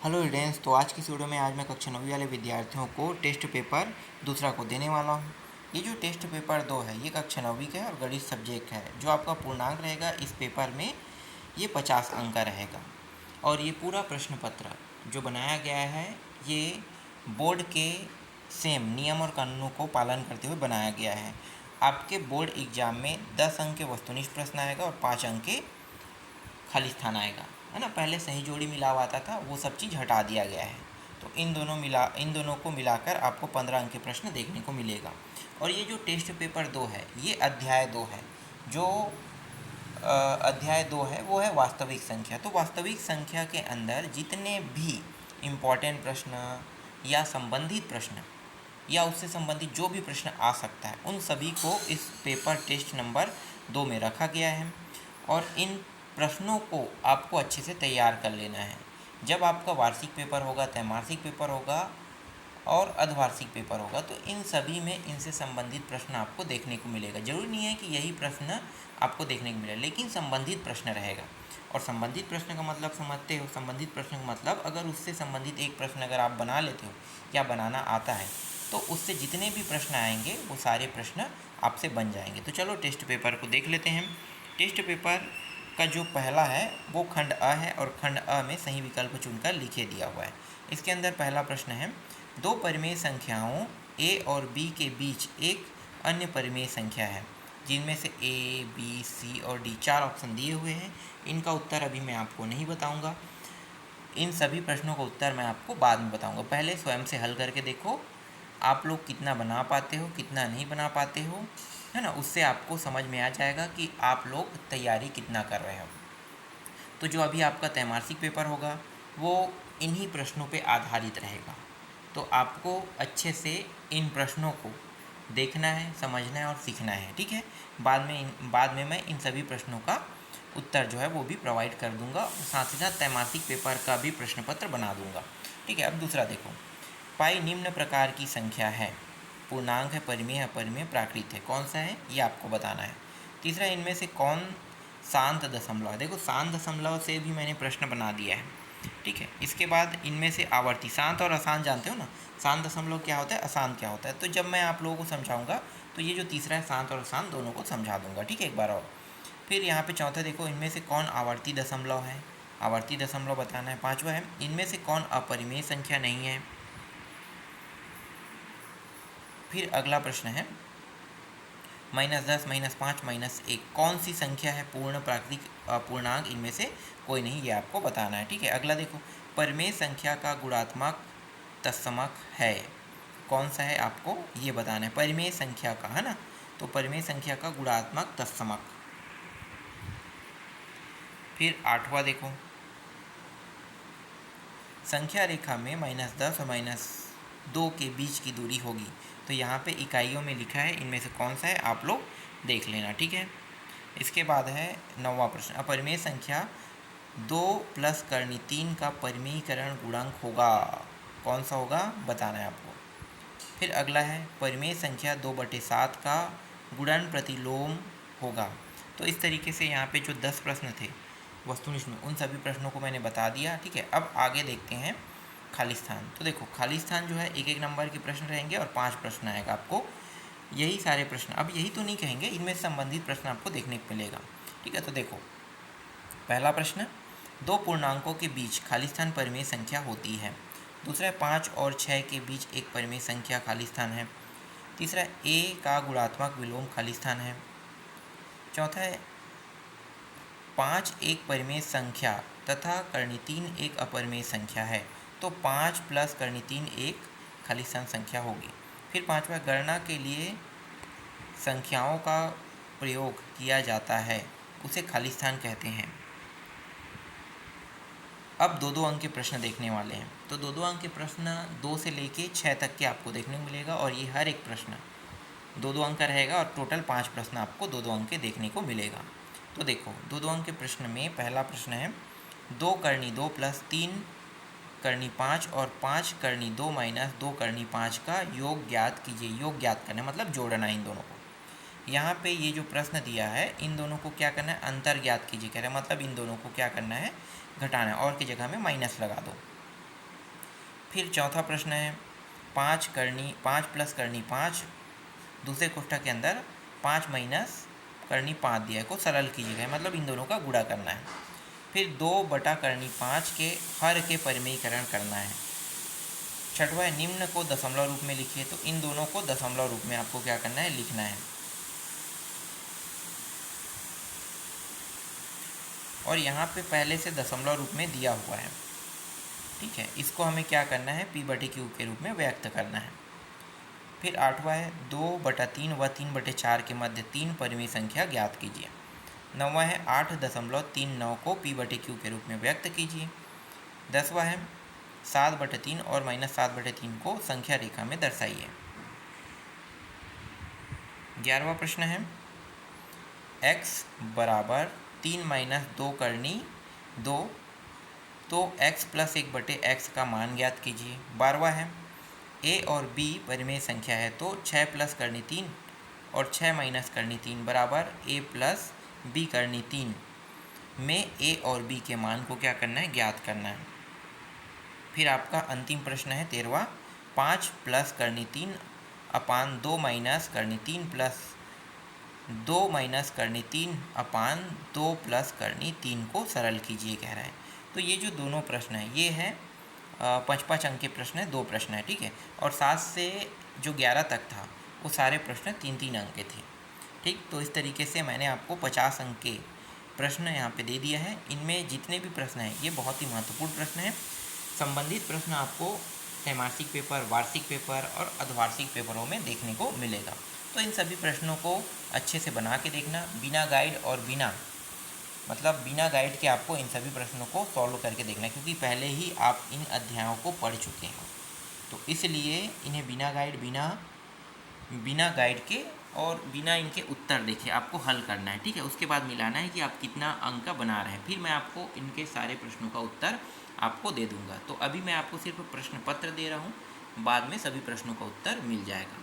Hello students, तो आज की इस वीडियो में आज मैं कक्षा 9वीं वाले विद्यार्थियों को टेस्ट पेपर दूसरा को देने वाला हूँ। ये जो टेस्ट पेपर 2 है ये कक्षा 9वीं का है और गणित सब्जेक्ट है। जो आपका पूर्णांक रहेगा इस पेपर में ये 50 अंक का रहेगा। और ये पूरा प्रश्न पत्र जो बनाया गया है ये बोर्ड के सेम नियम और कानूनों को पालन करते हुए बनाया गया है। आपके बोर्ड एग्जाम में 10 अंक के वस्तुनिष्ठ प्रश्न आएगा और 5 अंक के खाली स्थान आएगा, है ना। पहले सही जोड़ी मिलाव आता था, वो सब चीज़ हटा दिया गया है। तो इन दोनों को मिलाकर आपको 15 अंक के प्रश्न देखने को मिलेगा। और ये जो टेस्ट पेपर 2 है ये अध्याय 2 है। जो अध्याय 2 है वो है वास्तविक संख्या। तो वास्तविक संख्या के अंदर जितने भी इम्पॉर्टेंट प्रश्न या संबंधित प्रश्न या उससे संबंधित जो भी प्रश्न आ सकता है उन सभी को इस पेपर टेस्ट नंबर 2 में रखा गया है। और इन प्रश्नों को आपको अच्छे से तैयार कर लेना है। जब आपका वार्षिक पेपर होगा, त्रैमासिक पेपर होगा और अर्धवार्षिक पेपर होगा, तो इन सभी में इनसे संबंधित प्रश्न आपको देखने को मिलेगा। ज़रूरी नहीं है कि यही प्रश्न आपको देखने को मिले, लेकिन संबंधित प्रश्न रहेगा। और संबंधित प्रश्न का मतलब समझते हो। संबंधित प्रश्न का मतलब अगर उससे संबंधित एक प्रश्न अगर आप बना लेते हो या बनाना आता है तो उससे जितने भी प्रश्न आएंगे वो सारे प्रश्न आपसे बन जाएंगे। तो चलो टेस्ट पेपर को देख लेते हैं। टेस्ट पेपर का जो पहला है वो खंड अ है और खंड अ में सही विकल्प चुनकर लिखे दिया हुआ है। इसके अंदर पहला प्रश्न है, दो परिमेय संख्याओं ए और बी के बीच एक अन्य परिमेय संख्या है जिनमें से ए, बी, सी और डी 4 ऑप्शन दिए हुए हैं। इनका उत्तर अभी मैं आपको नहीं बताऊंगा। इन सभी प्रश्नों का उत्तर मैं आपको बाद में बताऊंगा। पहले स्वयं से हल करके देखो आप लोग कितना बना पाते हो, कितना नहीं बना पाते हो, है ना। उससे आपको समझ में आ जाएगा कि आप लोग तैयारी कितना कर रहे हो। तो जो अभी आपका त्रैमासिक पेपर होगा वो इन्हीं प्रश्नों पे आधारित रहेगा। तो आपको अच्छे से इन प्रश्नों को देखना है, समझना है और सीखना है, ठीक है। बाद में मैं इन सभी प्रश्नों का उत्तर जो है वो भी प्रोवाइड कर दूंगा। साथ ही साथ त्रैमासिक पेपर का भी प्रश्न पत्र बना दूंगा, ठीक है। अब दूसरा देखो, पाई निम्न प्रकार की संख्या है, पूर्णांक है, परिमेय, अपरिमेय, प्राकृत है। कौन सा है ये आपको बताना है। तीसरा, इनमें से कौन शांत दशमलव है। देखो शांत दशमलव से भी मैंने प्रश्न बना दिया है, ठीक है। इसके बाद इनमें से आवर्ती, शांत और अशांत जानते हो ना। शांत दशमलव क्या होता है, अशांत क्या होता है। तो जब मैं आप लोगों को समझाऊंगा तो ये जो तीसरा है शांत और अशांत दोनों को समझा दूंगा, ठीक है, एक बार और। फिर यहाँ पे चौथा देखो, इनमें से कौन आवर्ती दशमलव है, आवर्ती दशमलव बताना है। पाँचवा है, इनमें से कौन अपरिमेय संख्या नहीं है। फिर अगला प्रश्न है, -10, -5, -1 कौन सी संख्या है, पूर्ण, प्राकृतिक, अपूर्णांक, इनमें से कोई नहीं, ये आपको बताना है, ठीक है। अगला देखो, परिमेय संख्या का गुणात्मक तत्समक है, कौन सा है आपको ये बताना है। परिमेय संख्या का, है ना, तो परिमेय संख्या का गुणात्मक तत्समक। फिर आठवां देखो, संख्या रेखा में -10 और -2 के बीच की दूरी होगी। तो यहाँ पे इकाइयों में लिखा है, इनमें से कौन सा है आप लोग देख लेना, ठीक है। इसके बाद है 9वां प्रश्न, अपरिमेय संख्या 2 + करनी 3 का परिमेयीकरण गुणांक होगा, कौन सा होगा बताना है आपको। फिर अगला है, परिमेय संख्या 2/7 का गुणन प्रतिलोम होगा। तो इस तरीके से यहाँ पे जो 10 प्रश्न थे वस्तुनिष्ठ में, उन सभी प्रश्नों को मैंने बता दिया, ठीक है। अब आगे देखते हैं खाली स्थान। तो देखो खाली स्थान जो है एक एक नंबर के प्रश्न रहेंगे और 5 प्रश्न आएगा आपको। यही सारे प्रश्न, अब यही तो नहीं कहेंगे, इनमें संबंधित प्रश्न आपको देखने को मिलेगा, ठीक है। तो देखो पहला प्रश्न, दो पूर्णांकों के बीच खाली स्थान परिमेय संख्या होती है। दूसरा है 5 और 6 के बीच एक परिमेय संख्या खाली स्थान है। तीसरा, ए का गुणात्मक विलोम खाली स्थान है। चौथा है 5 एक परिमेय संख्या तथा करनी 3 एक अपरिमेय संख्या है। तो 5 + करनी 3 एक खाली स्थान संख्या होगी। फिर पांचवा, गणना के लिए संख्याओं का प्रयोग किया जाता है, उसे खाली स्थान कहते हैं। अब 2-2 अंक के प्रश्न देखने वाले हैं। तो 2-2 अंक के प्रश्न 2 से लेके 6 तक के आपको देखने को मिलेगा और ये हर एक प्रश्न 2-2 अंक का रहेगा और टोटल 5 प्रश्न आपको 2-2 अंक के देखने को मिलेगा। तो देखो 2-2 अंक के प्रश्न में पहला प्रश्न है, 2 करनी 2 + 3 करनी 5 और 5 करनी 2 - 2 करनी 5 का योग ज्ञात कीजिए। योग ज्ञात करना मतलब जोड़ना इन दोनों को। यहाँ पे ये जो प्रश्न दिया है इन दोनों को क्या करना है, अंतर ज्ञात कीजिए कह रहे हैं, मतलब इन दोनों को क्या करना है, घटाना है, और की जगह में माइनस लगा दो। फिर चौथा प्रश्न है 5 प्लस करनी 5, दूसरे कोष्ठक के अंदर 5 माइनस करनी 5 दिया है, को सरल कीजिएगा, मतलब इन दोनों का गुणा करना है। फिर 2 बटा करनी 5 के हर के परिमेयीकरण करना है। छठवा है निम्न को दशमलव रूप में लिखिए, तो इन दोनों को दशमलव रूप में आपको क्या करना है, लिखना है। और यहाँ पे पहले से दशमलव रूप में दिया हुआ है, ठीक है। इसको हमें क्या करना है, p/q के रूप में व्यक्त करना है। फिर आठवां है 2/3 व 3/4 के मध्य 3 परिमेय संख्या ज्ञात कीजिए। नौवां है 8.39 को p/q के रूप में व्यक्त कीजिए। 10वां है 7/3 और -7/3 को संख्या रेखा में दर्शाइए। 11वां प्रश्न है x बराबर 3 माइनस 2 करनी 2, तो x प्लस 1/x का मान ज्ञात कीजिए। 12वां है a और b परिमेय संख्या है, तो 6 प्लस करनी 3 और 6 माइनस करनी 3 बराबर a प्लस b करनी 3 में a और b के मान को क्या करना है, ज्ञात करना है। फिर आपका अंतिम प्रश्न है 13वां 5 प्लस करनी 3 अपान 2 माइनस करनी 3 प्लस 2 माइनस करनी 3 अपान 2 प्लस करनी 3 को सरल कीजिए कह रहा है। तो ये जो दोनों प्रश्न हैं ये हैं 5-5 अंक के प्रश्न है, 2 प्रश्न है, ठीक है। और 7 से जो 11 तक था वो सारे प्रश्न 3-3 अंक के थे, ठीक। तो इस तरीके से मैंने आपको 50 अंक के प्रश्न यहाँ पे दे दिया है। इनमें जितने भी प्रश्न हैं ये बहुत ही महत्वपूर्ण प्रश्न हैं। संबंधित प्रश्न आपको त्रैमासिक पेपर, वार्षिक पेपर और अर्धवार्षिक पेपरों में देखने को मिलेगा। तो इन सभी प्रश्नों को अच्छे से बना के देखना, बिना गाइड और बिना गाइड के आपको इन सभी प्रश्नों को सॉल्व करके देखना, क्योंकि पहले ही आप इन अध्यायों को पढ़ चुके हैं। तो इसलिए इन्हें बिना गाइड के और बिना इनके उत्तर देखे आपको हल करना है, ठीक है। उसके बाद मिलाना है कि आप कितना अंक का बना रहे हैं। फिर मैं आपको इनके सारे प्रश्नों का उत्तर आपको दे दूंगा। तो अभी मैं आपको सिर्फ प्रश्न पत्र दे रहा हूँ, बाद में सभी प्रश्नों का उत्तर मिल जाएगा।